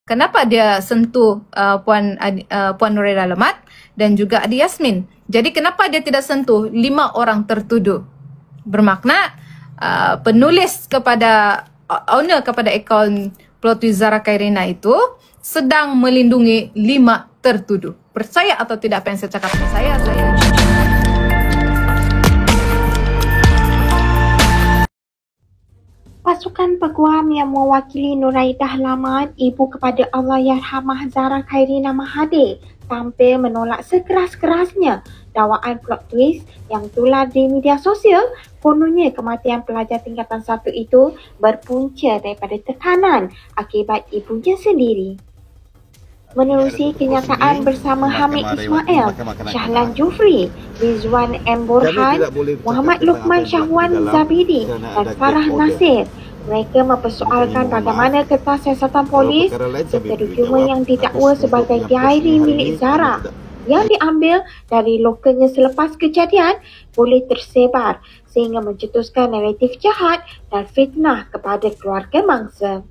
Kenapa dia sentuh Puan Nurul Alamat dan juga Adi Yasmin? Jadi kenapa dia tidak sentuh 5 orang tertuduh? Bermakna penulis kepada owner kepada akaun plot twist Zara Khairina itu sedang melindungi 5 tertuduh. Percaya atau tidak apa yang saya cakap? Saya Pasukan peguam yang mewakili Nuraidah Lamat, ibu kepada Allahyarhamah Zara Khairina Mahathir, tampil menolak sekeras-kerasnya dakwaan plot twist yang tular di media sosial. Kononnya kematian pelajar tingkatan 1 itu berpunca daripada tekanan akibat ibunya sendiri. Menerusi kenyataan bersama Hamid Ismail, Shahlan Jufri, Rizwan M. Borhan, Muhammad Luqman Syahwan Zabidi dan Farah Nasir, mereka mempersoalkan bagaimana kertas siasatan polis serta dokumen yang didakwa sebagai diari milik Zara yang diambil dari lokalnya selepas kejadian boleh tersebar sehingga mencetuskan naratif jahat dan fitnah kepada keluarga mangsa.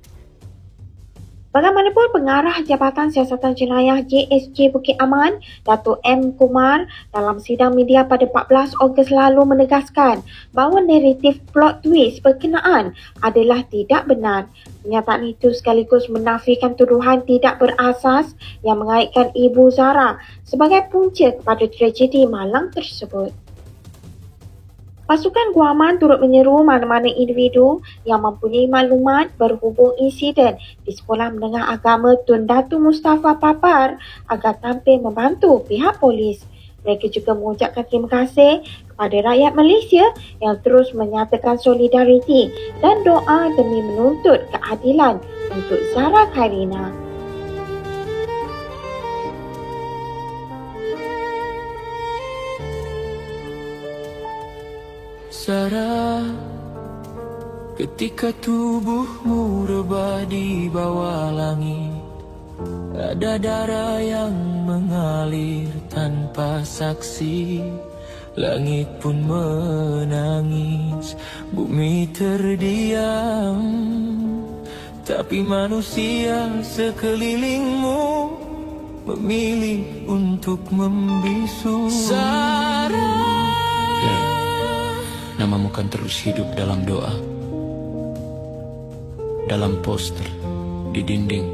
Bagaimanapun, pengarah Jabatan Siasatan Jenayah JSJ Bukit Aman, Datuk M. Kumar, dalam sidang media pada 14 Ogos lalu menegaskan bahawa naratif plot twist berkenaan adalah tidak benar. Pernyataan itu sekaligus menafikan tuduhan tidak berasas yang mengaitkan Ibu Zara sebagai punca kepada tragedi malang tersebut. Pasukan guaman turut menyeru mana-mana individu yang mempunyai maklumat berhubung insiden di Sekolah Menengah Agama Tun Datu Mustafa Papar agar tampil membantu pihak polis. Mereka juga mengucapkan terima kasih kepada rakyat Malaysia yang terus menyatakan solidariti dan doa demi menuntut keadilan untuk Zara Khairina. Zara, ketika tubuhmu rebah di bawah langit, ada darah yang mengalir tanpa saksi. Langit pun menangis, bumi terdiam, tapi manusia sekelilingmu memilih untuk membisu. Zara, namamu kan terus hidup dalam doa, dalam poster, di dinding,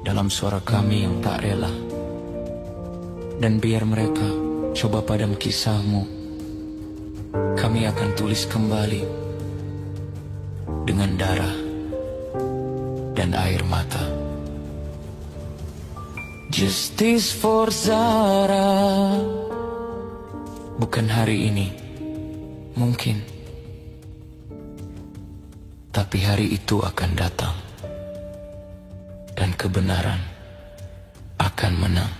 dalam suara kami yang tak rela. Dan biar mereka coba padam kisahmu, kami akan tulis kembali dengan darah dan air mata. Justice for Zara. Bukan hari ini, mungkin, tapi hari itu akan datang dan kebenaran akan menang.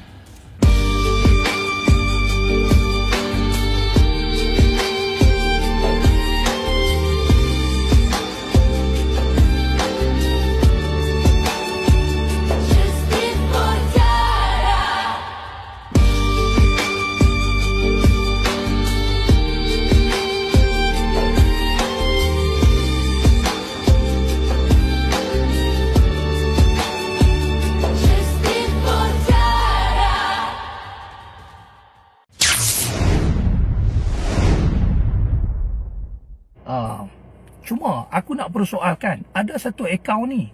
Cuma aku nak persoalkan, ada satu akaun ni,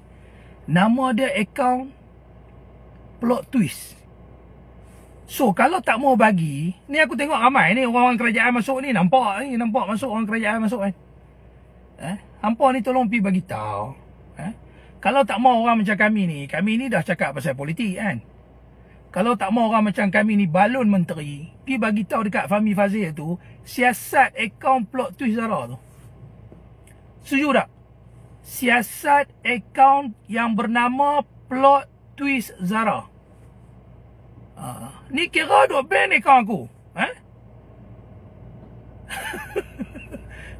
nama dia akaun plot twist. So kalau tak mau bagi, ni aku tengok ramai ni orang-orang kerajaan masuk ni, nampak masuk orang kerajaan masuk kan. Hampa ni tolong pergi bagi tahu. Kalau tak mau orang macam kami ni dah cakap pasal politik kan. Kalau tak mau orang macam kami ni balon menteri, pergi bagi tahu dekat Fahmi Fazil tu siasat akaun plot twist Zara tu. Setuju tak? Siasat akaun yang bernama plot twist Zara. Ni kira duk ban akaun aku.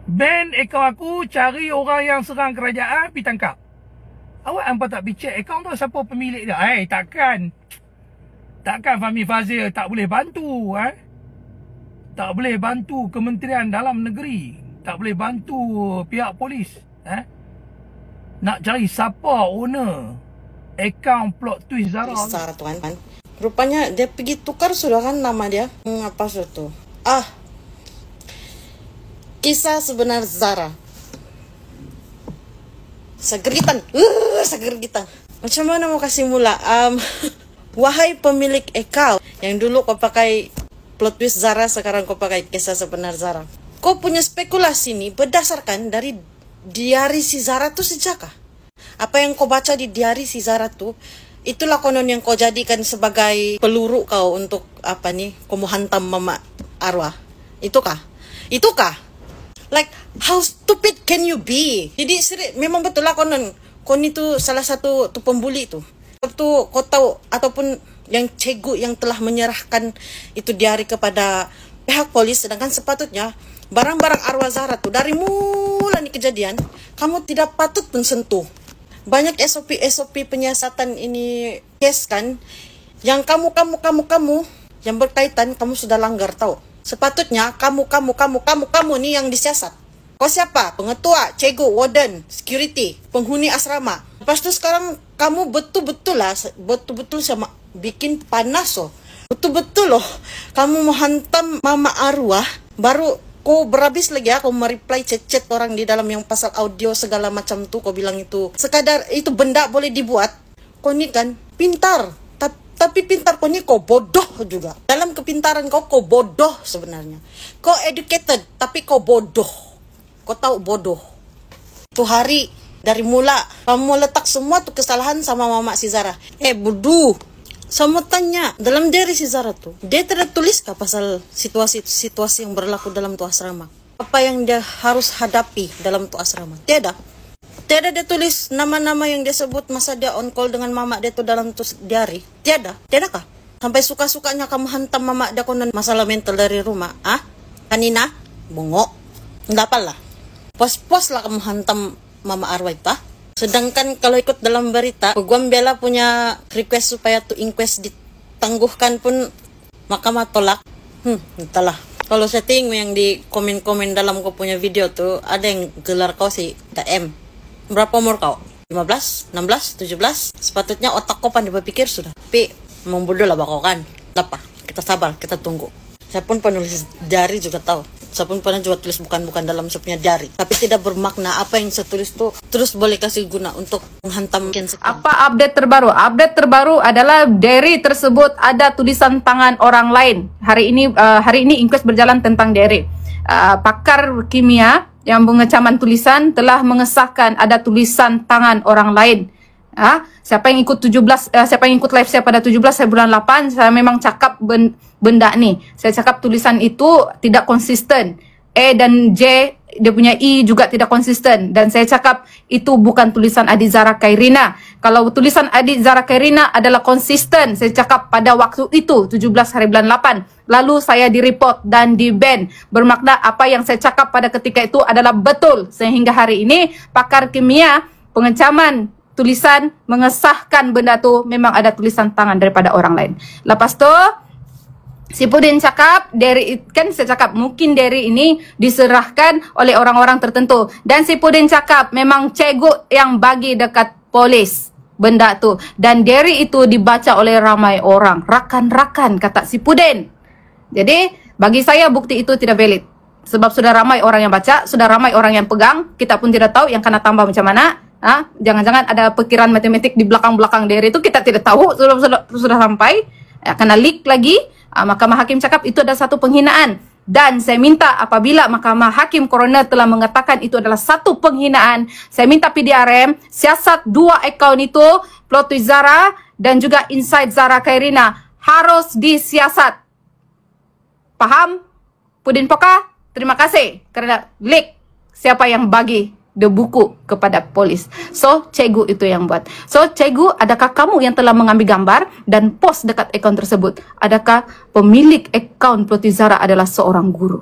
Ban akaun aku, cari orang yang serang kerajaan, pergi tangkap. Awak hampa tak pergi check akaun tu siapa pemilik dia? Takkan Fahmi Fazil tak boleh bantu, tak boleh bantu Kementerian Dalam Negeri, tak boleh bantu pihak polis, nak cari siapa owner akaun plot twist Zara. Zara tuan. Rupanya dia pergi tukar sudah kan nama dia. Apa itu? Kisah sebenar Zara. Segergitan. Segergitan. Macam mana mau kasih mula? Wahai pemilik account yang dulu kau pakai plot twist Zara, sekarang kau pakai kisah sebenar Zara. Kau punya spekulasi nih berdasarkan dari diari si Zara tuh sejakah? Apa yang kau baca di diari si Zara tuh, itulah konon yang kau jadikan sebagai peluru kau untuk apa nih? Kau mau hantam mama arwah. Itukah? Like, how stupid can you be? Jadi memang betul lah konon. Kau itu salah satu tuh pembuli tuh. Tuh kau tahu ataupun yang cegu yang telah menyerahkan itu diari kepada pihak polis, sedangkan sepatutnya barang-barang arwah Zara tuh dari mula nih kejadian kamu tidak patut pun sentuh. Banyak SOP penyiasatan ini case kan yang kamu yang berkaitan kamu sudah langgar tahu. Sepatutnya kamu nih yang disiasat. Kau siapa? Pengetua, cegu, warden, security, penghuni asrama. Lepas tu sekarang kamu betul-betul sama bikin panas loh. Betul-betul loh. Kamu mau hantam mama arwah, baru kau berhabis lagi ya, kau mereply chat-chat orang di dalam yang pasal audio segala macam tuh, kau bilang itu sekadar itu benda boleh dibuat. Kau ni kan pintar, tapi pintar kau ni kau bodoh juga. Dalam kepintaran kau bodoh sebenarnya. Kau educated, tapi kau bodoh. Kau tahu bodoh. Tuh hari dari mula kamu letak semua tuh kesalahan sama mama si Zara. Bodoh. Sama tanya, dalam diri si Zara tuh, dia tidak tulis kah pasal situasi yang berlaku dalam tuh asrama? Apa yang dia harus hadapi dalam tuh asrama? Tidak dia tulis nama-nama yang dia sebut masa dia on call dengan mama dia tuh dalam tuh diary. Tiadakah? Sampai suka-sukanya kamu hantam mama dia konon masalah mental dari rumah. Kanina? Bongok. Enggak apalah. Pos-pos lah kamu hantam mama arwah itu. Sedangkan kalau ikut dalam berita, Peguam Bela punya request supaya tuh inquest ditangguhkan pun mahkamah tolak. Entahlah. Kalau setting yang di komen-komen dalam kau punya video tuh, ada yang gelar kau si TM. Berapa umur kau? 15, 16, 17? Sepatutnya otak kau pandai berpikir sudah. Tapi memang bodoh lah bakal kan. Apa? Kita sabar, kita tunggu. Saya pun penulis diary juga tahu. Saya pun pernah juga tulis bukan dalam sepunya diary. Tapi tidak bermakna apa yang saya tulis tuh terus boleh kasih guna untuk menghantam. Apa update terbaru? Update terbaru adalah diary tersebut ada tulisan tangan orang lain. Hari ini inquest berjalan tentang diary. Pakar kimia yang pengecaman tulisan telah mengesahkan ada tulisan tangan orang lain. Siapa yang ikut siapa yang ikut live saya pada 17 bulan 8, saya memang cakap benda ni. Saya cakap tulisan itu tidak konsisten. E dan J, dia punya I juga tidak konsisten. Dan saya cakap itu bukan tulisan Adik Zara Khairina. Kalau tulisan Adik Zara Khairina adalah konsisten, saya cakap pada waktu itu 17 hari bulan 8. Lalu saya direport dan di-ban. Bermakna apa yang saya cakap pada ketika itu adalah betul. Sehingga hari ini pakar kimia pengecaman tulisan mengesahkan benda tu memang ada tulisan tangan daripada orang lain. Lepas tu si Pudin cakap, kan saya cakap mungkin diary ini diserahkan oleh orang-orang tertentu. Dan si Pudin cakap memang cegu yang bagi dekat polis benda tu. Dan diary itu dibaca oleh ramai orang. Rakan-rakan kata si Pudin. Jadi bagi saya bukti itu tidak valid. Sebab sudah ramai orang yang baca, sudah ramai orang yang pegang. Kita pun tidak tahu yang kena tambah macam mana. Jangan-jangan ada pikiran matematik di belakang-belakang diary itu kita tidak tahu. Sudah sampai. Kena leak lagi. Mahkamah Hakim cakap itu adalah satu penghinaan. Dan saya minta apabila Mahkamah Hakim Coroner telah mengatakan itu adalah satu penghinaan, saya minta PDRM siasat 2 akaun itu, Plot Twist Zara dan juga Inside Zara Khairina harus disiasat. Paham? Pudin Poka, terima kasih kerana leak siapa yang bagi the buku kepada polis. So, cikgu itu yang buat. So, cikgu, adakah kamu yang telah mengambil gambar dan post dekat akaun tersebut? Adakah pemilik akaun Plot Twist Zara adalah seorang guru?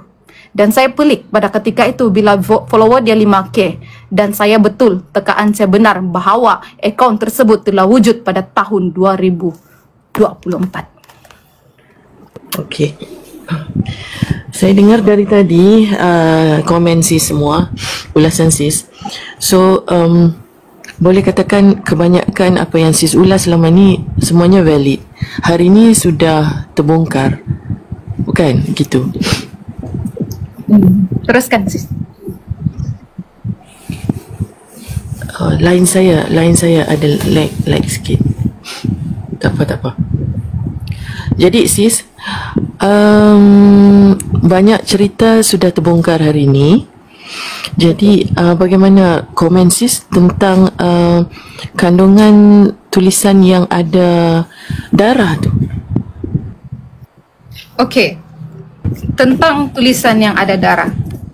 Dan saya pelik pada ketika itu bila follower dia 5K. Dan saya betul, tekaan saya benar bahawa akaun tersebut telah wujud pada tahun 2024. Okey. Saya dengar dari tadi komen sis semua, ulasan sis. So boleh katakan kebanyakan apa yang sis ulas selama ni semuanya valid. Hari ni sudah terbongkar. Bukan gitu? Teruskan sis. Line saya ada lag sikit. Tak apa. Jadi sis, banyak cerita sudah terbongkar hari ini. Jadi bagaimana komen sis tentang kandungan tulisan yang ada darah tu? Okey. Tentang tulisan yang ada darah.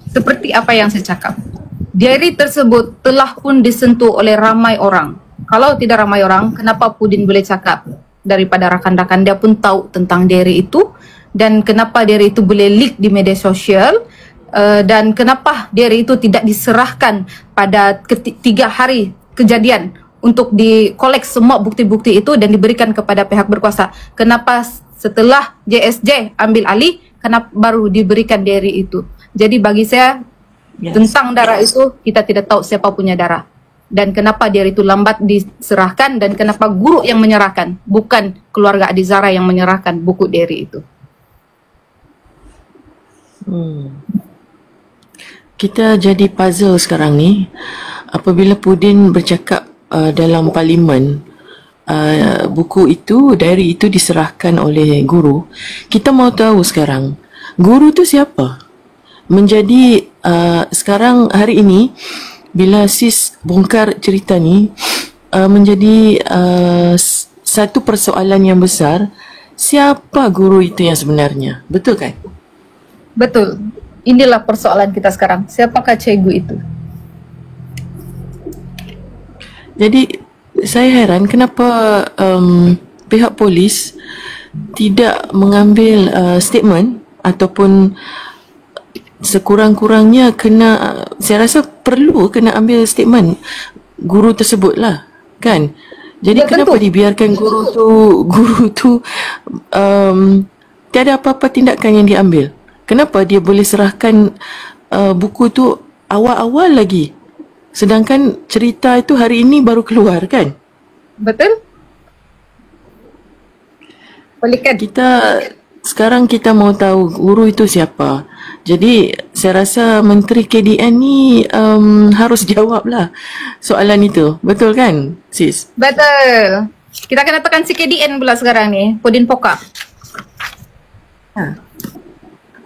Seperti apa yang saya cakap. Diary tersebut telah pun disentuh oleh ramai orang. Kalau tidak ramai orang, kenapa Pudin boleh cakap? Daripada rakan-rakan dia pun tahu tentang diary itu, dan kenapa diary itu boleh leak di media sosial, dan kenapa diary itu tidak diserahkan pada 3 hari kejadian untuk dikolek semua bukti-bukti itu dan diberikan kepada pihak berkuasa. Kenapa setelah JSJ ambil alih, kenapa baru diberikan diary itu? Jadi bagi saya, tentang darah itu kita tidak tahu siapa punya darah, dan kenapa diary itu lambat diserahkan, dan kenapa guru yang menyerahkan, bukan keluarga Adizara yang menyerahkan buku diary itu. Kita jadi puzzle sekarang ni apabila Pudin bercakap dalam parlimen, buku itu, diary itu diserahkan oleh guru. Kita mau tahu sekarang guru tu siapa? Menjadi sekarang hari ini bila sis bongkar cerita ni, menjadi satu persoalan yang besar, siapa guru itu yang sebenarnya? Betul kan? Betul. Inilah persoalan kita sekarang. Siapakah cikgu itu? Jadi saya heran kenapa pihak polis tidak mengambil statement, ataupun sekurang-kurangnya saya rasa perlu kena ambil statement guru tersebut lah, kan? Jadi kenapa dibiarkan guru tu tiada apa-apa tindakan yang diambil? Kenapa dia boleh serahkan buku tu awal-awal lagi, sedangkan cerita itu hari ini baru keluar, kan? Betul? Bolehkan? Sekarang kita mau tahu guru itu siapa. Jadi saya rasa Menteri KDN ni harus jawablah soalan itu. Betul kan, sis? Betul. Kita kena tekan si KDN pula sekarang ni, Pudin Poka.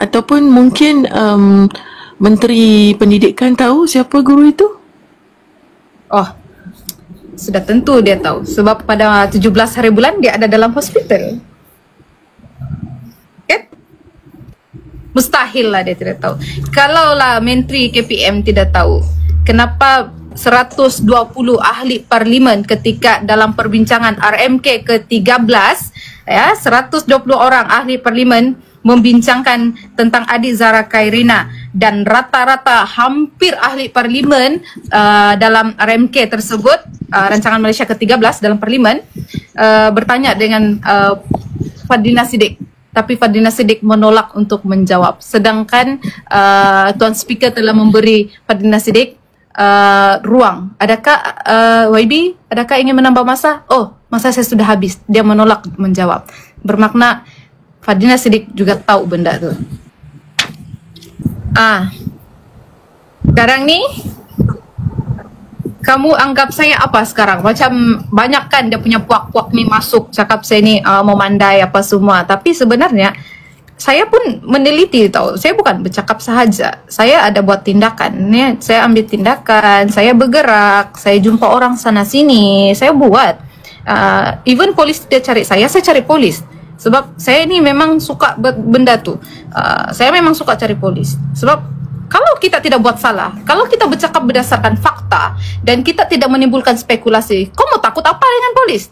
Ataupun mungkin Menteri Pendidikan tahu siapa guru itu? Oh, sudah tentu dia tahu. Sebab pada 17 hari bulan dia ada dalam hospital. Kan? Mustahil lah dia tidak tahu. Kalaulah Menteri KPM tidak tahu, kenapa 120 ahli parlimen ketika dalam perbincangan RMK ke-13, ya, 120 orang ahli parlimen membincangkan tentang Adizara Khairina, dan rata-rata hampir ahli parlimen dalam RMK tersebut, rancangan Malaysia ke-13 dalam parlimen, bertanya dengan Fadlina Siddiq, tapi Fadlina Siddiq menolak untuk menjawab. Sedangkan Tuan Speaker telah memberi Fadlina Siddiq ruang. Adakah YB, adakah ingin menambah masa? Oh, masa saya sudah habis. Dia menolak menjawab. Bermakna Fadlina Siddiq juga tahu benda tu. Sekarang ni kamu anggap saya apa sekarang? Macam banyak kan dia punya puak-puak ni masuk cakap saya ni memandai apa semua. Tapi sebenarnya saya pun meneliti tahu. Saya bukan bercakap sahaja. Saya ada buat tindakan. Ni saya ambil tindakan, saya bergerak, saya jumpa orang sana sini, saya buat. Even polis dia cari saya cari polis. Sebab saya ni memang suka benda tu. Saya memang suka cari polis. Sebab kalau kita tidak buat salah, kalau kita bercakap berdasarkan fakta dan kita tidak menimbulkan spekulasi, kau mau takut apa dengan polis?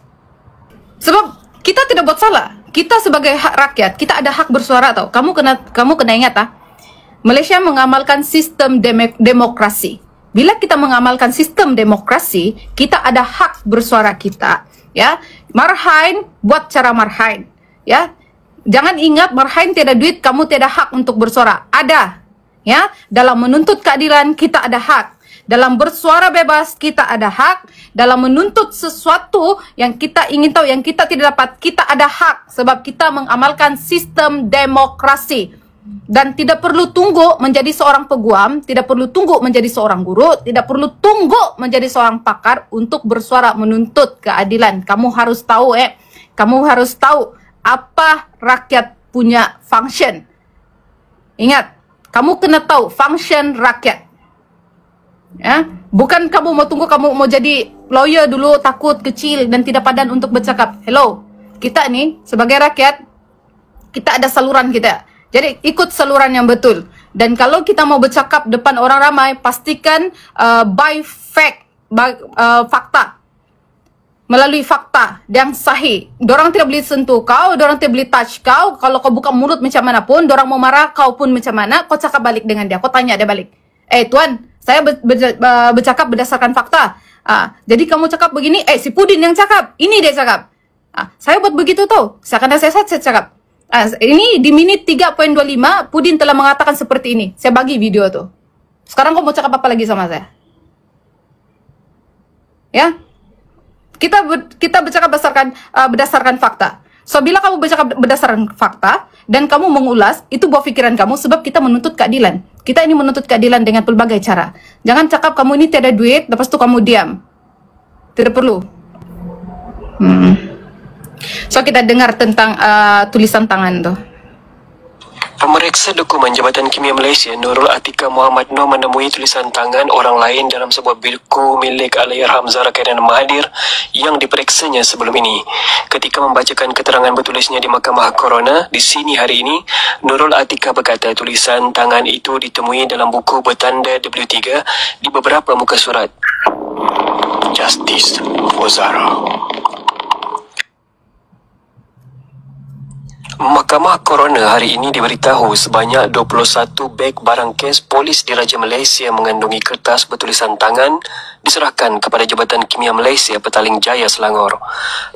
Sebab kita tidak buat salah. Kita sebagai hak rakyat, kita ada hak bersuara tau. Kamu kena ingat Malaysia mengamalkan sistem demokrasi. Bila kita mengamalkan sistem demokrasi, kita ada hak bersuara kita. Ya, marhain buat cara marhain. Ya, jangan ingat marhain tiada duit, kamu tiada hak untuk bersuara. Ada. Ya, dalam menuntut keadilan kita ada hak. Dalam bersuara bebas, kita ada hak. Dalam menuntut sesuatu yang kita ingin tahu, yang kita tidak dapat, kita ada hak. Sebab kita mengamalkan sistem demokrasi. Dan tidak perlu tunggu menjadi seorang peguam, tidak perlu tunggu menjadi seorang guru, tidak perlu tunggu menjadi seorang pakar untuk bersuara menuntut keadilan. Kamu harus tahu apa rakyat punya function. Ingat, kamu kena tahu function rakyat. Ya, bukan kamu mau tunggu kamu mau jadi lawyer dulu, takut, kecil dan tidak padan untuk bercakap. Hello, kita nih sebagai rakyat, kita ada saluran kita. Jadi ikut saluran yang betul. Dan kalau kita mau bercakap depan orang ramai, pastikan by fakta. Melalui fakta yang sahih. Dorang tidak boleh sentuh kau, dorang tidak boleh touch kau. Kalau kau buka mulut macam mana pun, dorang mau marah kau pun macam mana, kau cakap balik dengan dia. Kau tanya dia balik. Tuan, saya bercakap berdasarkan fakta. Jadi kamu cakap begini, si Pudin yang cakap. Ini dia cakap. Saya buat begitu tau. Seakan saya cakap. Ini di menit 3.25, Pudin telah mengatakan seperti ini. Saya bagi video tuh. Sekarang kau mau cakap apa lagi sama saya? Ya? Kita bercakap berdasarkan fakta. So, bila kamu bercakap berdasarkan fakta dan kamu mengulas, itu buah pikiran kamu sebab kita menuntut keadilan. Kita ini menuntut keadilan dengan pelbagai cara. Jangan cakap kamu ini tiada duit, lepas tu kamu diam. Tidak perlu. So, kita dengar tentang tulisan tangan tu. Pemeriksa dokumen Jabatan Kimia Malaysia Nurul Atika Muhammad Noor menemui tulisan tangan orang lain dalam sebuah buku milik Allahyarham Zara Khairina Mahathir yang diperiksanya sebelum ini. Ketika membacakan keterangan bertulisnya di Mahkamah Coroner di sini hari ini, Nurul Atika berkata tulisan tangan itu ditemui dalam buku bertanda W3 di beberapa muka surat. Justice for Zara. Mahkamah Coroner hari ini diberitahu sebanyak 21 beg barang kes polis diraja Malaysia mengandungi kertas bertulisan tangan diserahkan kepada Jabatan Kimia Malaysia Petaling Jaya Selangor.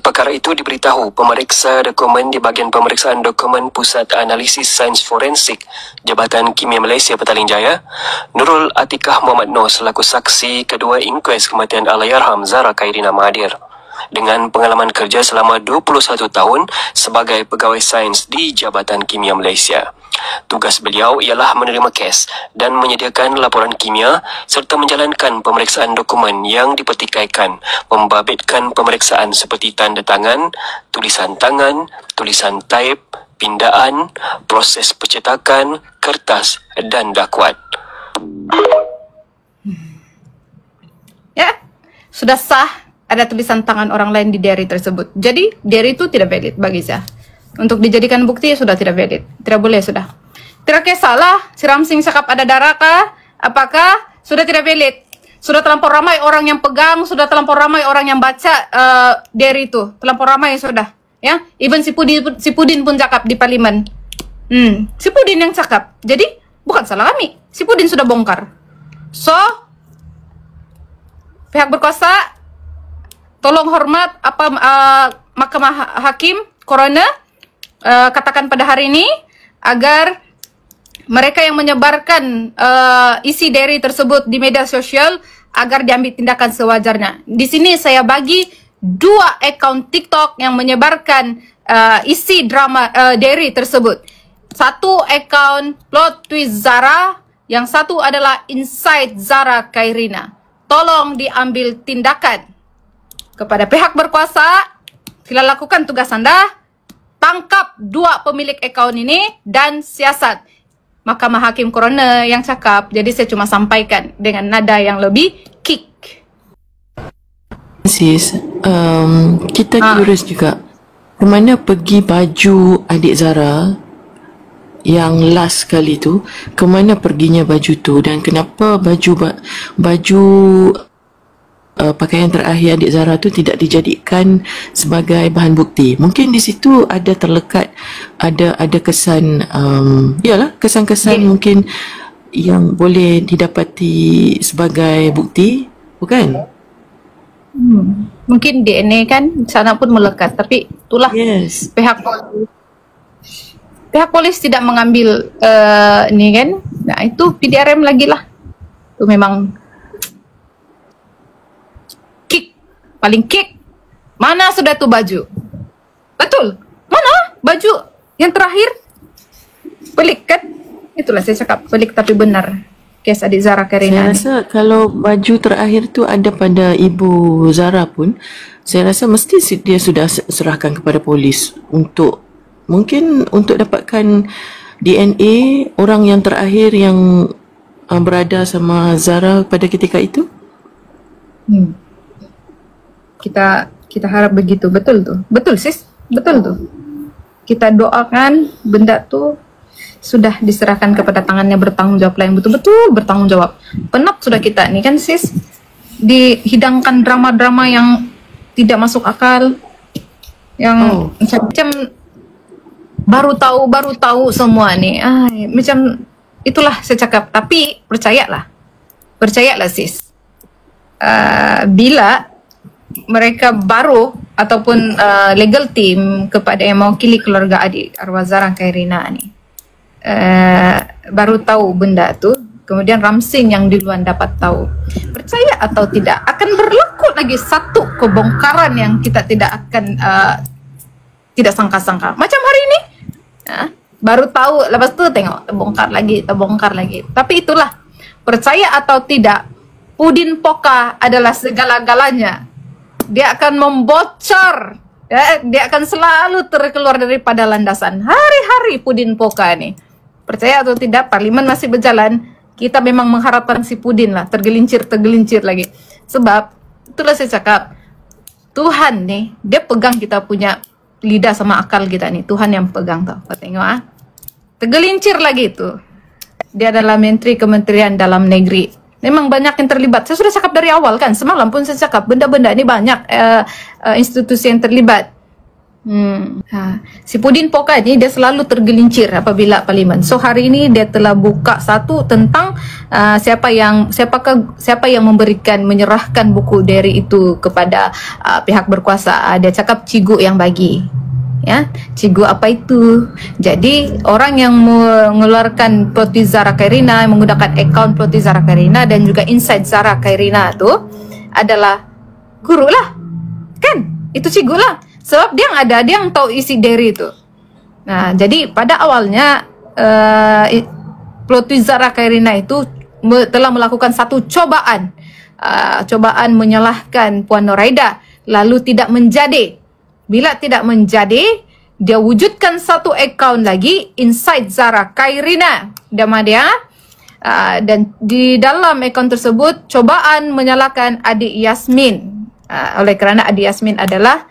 Perkara itu diberitahu pemeriksa dokumen di bahagian pemeriksaan dokumen Pusat Analisis Sains Forensik Jabatan Kimia Malaysia Petaling Jaya, Nurul Atikah Muhammad Noor selaku saksi kedua inkues kematian Allahyarham Zara Khairina Mahathir. Dengan pengalaman kerja selama 21 tahun sebagai pegawai sains di Jabatan Kimia Malaysia. Tugas beliau ialah menerima kes dan menyediakan laporan kimia serta menjalankan pemeriksaan dokumen yang dipertikaikan, membabitkan pemeriksaan seperti tanda tangan, tulisan taip, pindaan, proses percetakan, kertas dan dakwat. Ya, sudah sah. Ada tulisan tangan orang lain di diary tersebut. Jadi, diary itu tidak valid bagi saya. Untuk dijadikan bukti, sudah tidak valid. Tidak boleh, sudah. Tidak kisahlah, si Ramsing cakap ada darah kah? Apakah? Sudah tidak valid. Sudah terlampau ramai orang yang pegang, sudah terlampau ramai orang yang baca diary itu. Terlampau ramai sudah. Ya, even si Pudin pun cakap di parlimen. Si Pudin yang cakap. Jadi, bukan salah kami. Si Pudin sudah bongkar. So, pihak berkuasa tolong hormat apa Mahkamah Hakim Coroner katakan pada hari ini agar mereka yang menyebarkan isi diary tersebut di media sosial agar diambil tindakan sewajarnya. Di sini saya bagi 2 akaun TikTok yang menyebarkan isi drama diary tersebut. Satu akaun Plot Twist Zara, yang satu adalah Inside Zara Khairina. Tolong diambil tindakan. Kepada pihak berkuasa, sila lakukan tugas anda, tangkap 2 pemilik akaun ini dan siasat. Mahkamah Hakim Coroner yang cakap, jadi saya cuma sampaikan dengan nada yang lebih kick. Sis, kita curious juga, kemana pergi baju adik Zara yang last kali tu, kemana perginya baju tu dan kenapa baju pakaian terakhir adik Zara tu tidak dijadikan sebagai bahan bukti. Mungkin di situ ada terlekat ada kesan kesan-kesan mungkin yang boleh didapati sebagai bukti, bukan? Mungkin DNA kan sana pun melekat, tapi itulah pihak polis tidak mengambil ini kan. Nah, itu PDRM lagi lah. Itu memang paling kick. Mana sudah tu baju? Betul. Mana baju yang terakhir? Pelik kan? Itulah saya cakap, pelik tapi benar. Kes adik Zara Saya Khairina ni. rasa kalau baju terakhir tu ada pada ibu Zara pun, saya rasa mesti dia sudah serahkan kepada polis untuk mungkin untuk dapatkan DNA orang yang terakhir yang berada sama Zara pada ketika itu. Kita harap begitu. Betul tu. Betul sis. Betul tu. Kita doakan benda tu sudah diserahkan kepada tangannya bertanggung jawab lah, yang betul-betul bertanggung jawab. Penat sudah kita ni kan sis, dihidangkan drama-drama yang tidak masuk akal, yang macam baru tahu semua ni. Macam itulah saya cakap. Tapi percayalah sis, bila mereka baru ataupun legal team kepada yang mewakili keluarga adik arwah Zara Khairina ni baru tahu benda tu, kemudian Ramsin yang duluan dapat tahu, percaya atau tidak akan berlaku lagi satu kebongkaran yang kita tidak akan tidak sangka-sangka. Macam hari ini baru tahu, lepas tu tengok terbongkar lagi. Tapi itulah, percaya atau tidak, Pudin Poka adalah segala-galanya. Dia akan membocor, dia akan selalu terkeluar daripada landasan. Hari-hari Pudin Poka ni, percaya atau tidak, parlimen masih berjalan. Kita memang mengharapkan si Pudin lah tergelincir lagi. Sebab itulah saya cakap, Tuhan ni dia pegang kita punya lidah sama akal kita ni. Tuhan yang pegang tau. Kau tengok tergelincir lagi tu. Dia adalah Menteri Kementerian Dalam Negeri. Memang banyak yang terlibat. Saya sudah cakap dari awal kan. Semalam pun saya cakap benda-benda ni banyak institusi yang terlibat. Si Pudin Poka ni dia selalu tergelincir apabila parlimen. So hari ini dia telah buka satu tentang siapa yang menyerahkan buku diary itu kepada pihak berkuasa. Dia cakap Cigu yang bagi. Ya, Cigu apa itu? Jadi orang yang mengeluarkan Plot Twist Zara Khairina, menggunakan akaun Plot Twist Zara Khairina dan juga Inside Zara Khairina tu adalah guru lah. Kan? Itu Cigu lah. Sebab dia yang tahu isi diary itu. Nah, jadi pada awalnya Plot Twist Zara Khairina itu telah melakukan satu cobaan menyalahkan Puan Nuraida, lalu tidak menjadi. Bila tidak menjadi, dia wujudkan satu akaun lagi, Inside Zara Khairina, nama dia. Dan di dalam akaun tersebut cobaan menyalahkan adik Yasmin, oleh kerana adik Yasmin adalah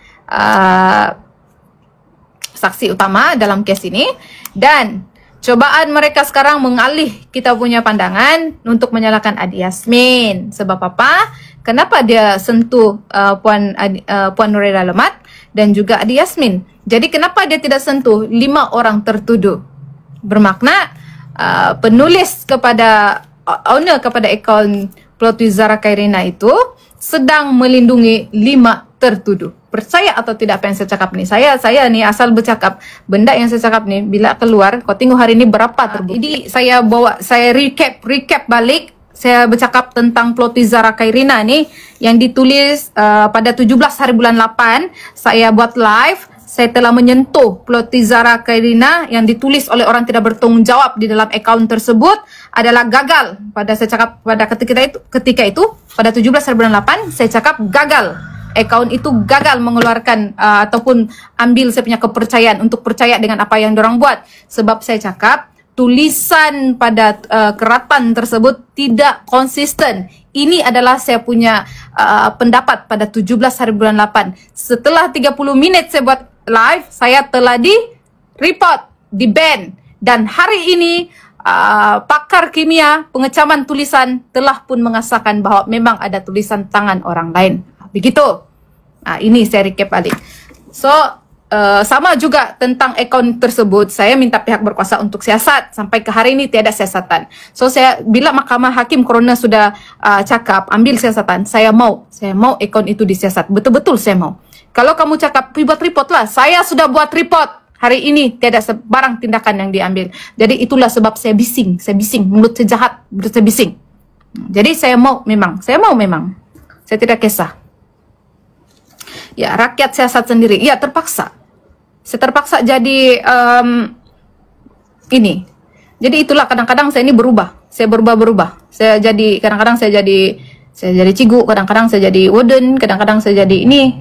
saksi utama dalam kes ini. Dan cobaan mereka sekarang mengalih kita punya pandangan untuk menyalahkan adik Yasmin. Sebab apa? Kenapa dia sentuh Puan Nuraida Lemat dan juga adik Yasmin? Jadi kenapa dia tidak sentuh 5 orang tertuduh? Bermakna penulis kepada owner kepada akaun Plot Twist Zara Khairina itu sedang melindungi 5 tertuduh. Percaya atau tidak apa yang saya cakap ni? Saya ni asal bercakap. Benda yang saya cakap ni bila keluar, kau tengok hari ni berapa terbukti. Jadi saya recap balik. Saya bercakap tentang Plot Twist Zara Khairina ni yang ditulis pada 17 hari bulan 8. Saya buat live. Saya telah menyentuh Plot Twist Zara Khairina yang ditulis oleh orang tidak bertanggung jawab di dalam akaun tersebut adalah gagal. Saya cakap pada ketika itu pada 17 hari bulan 8 saya cakap gagal. Akaun itu gagal mengeluarkan ataupun ambil saya punya kepercayaan untuk percaya dengan apa yang diorang buat. Sebab saya cakap tulisan pada keratan tersebut tidak konsisten. Ini adalah saya punya pendapat pada 17 hari bulan 8. Setelah 30 minit saya buat live, saya telah di-report, di-ban. Dan hari ini pakar kimia pengecaman tulisan telah pun mengesahkan bahawa memang ada tulisan tangan orang lain. Begitu. Ini saya recap balik. So, sama juga tentang akaun tersebut, saya minta pihak berkuasa untuk siasat. Sampai ke hari ini tiada siasatan. So bila Mahkamah Hakim Corona sudah cakap ambil siasatan, saya mau akaun itu disiasat. Betul-betul saya mau. Kalau kamu cakap buat report lah, saya sudah buat report. Hari ini tiada sebarang tindakan yang diambil. Jadi itulah sebab saya bising, mulut saya jahat, mulut saya bising. Jadi saya mau memang. Saya tidak kisah. Ya, rakyat siasat sendiri. Ya, terpaksa. Saya terpaksa jadi ini. Jadi itulah kadang-kadang saya ini berubah. Saya berubah-berubah. Saya jadi kadang-kadang saya jadi cigu, kadang-kadang saya jadi warden, kadang-kadang saya jadi ini.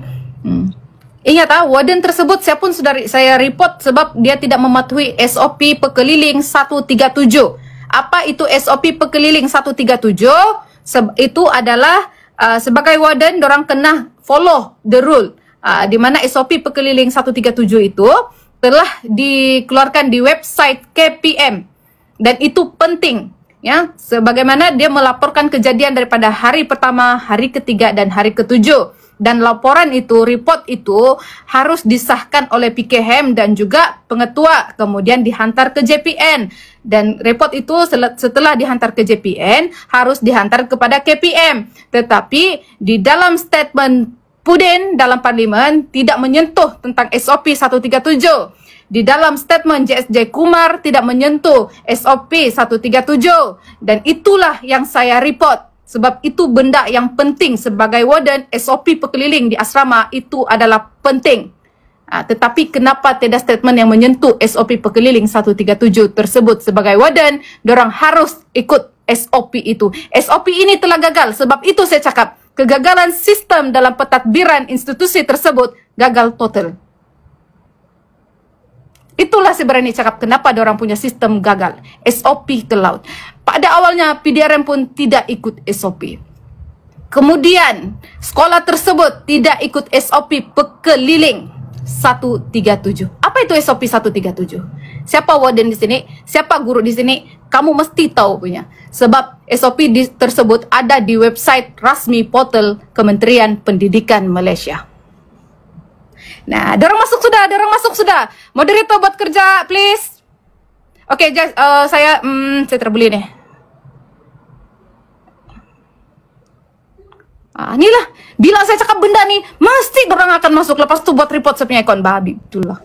Ingat warden tersebut saya pun sudah saya report sebab dia tidak mematuhi SOP Pekeliling 137. Apa itu SOP Pekeliling 137? Itu adalah sebagai warden dorang kena follow the rule. Di mana SOP Pekeliling 137 itu telah dikeluarkan di website KPM dan itu penting ya, sebagaimana dia melaporkan kejadian daripada hari pertama, hari ketiga dan hari ketujuh. Dan laporan itu, report itu harus disahkan oleh PKM dan juga pengetua, kemudian dihantar ke JPN. Dan report itu setelah dihantar ke JPN harus dihantar kepada KPM. Tetapi di dalam statement Pudin dalam Parlimen tidak menyentuh tentang SOP 137. Di dalam statement JSJ Kumar tidak menyentuh SOP 137. Dan itulah yang saya report. Sebab itu benda yang penting sebagai warden, SOP Pekeliling di asrama itu adalah penting. Tetapi kenapa tiada statement yang menyentuh SOP Pekeliling 137 tersebut sebagai warden, dorang harus ikut SOP itu. SOP ini telah gagal, sebab itu saya cakap, kegagalan sistem dalam pentadbiran institusi tersebut gagal total. Itulah sebenarnya cakap kenapa dorang punya sistem gagal. SOP ke laut. Pada awalnya PDRM pun tidak ikut SOP. Kemudian sekolah tersebut tidak ikut SOP Pekeliling 137. Apa itu SOP 137? Siapa warden di sini? Siapa guru di sini? Kamu mesti tahu punya. Sebab SOP tersebut ada di website rasmi portal Kementerian Pendidikan Malaysia. Nah, dorang masuk sudah. Moderator buat kerja, please. Oke, saya terbeli nih. Inilah, bila saya cakap benda nih, mesti dorang akan masuk. Lepas tu buat report saya punya akun babi. Itulah.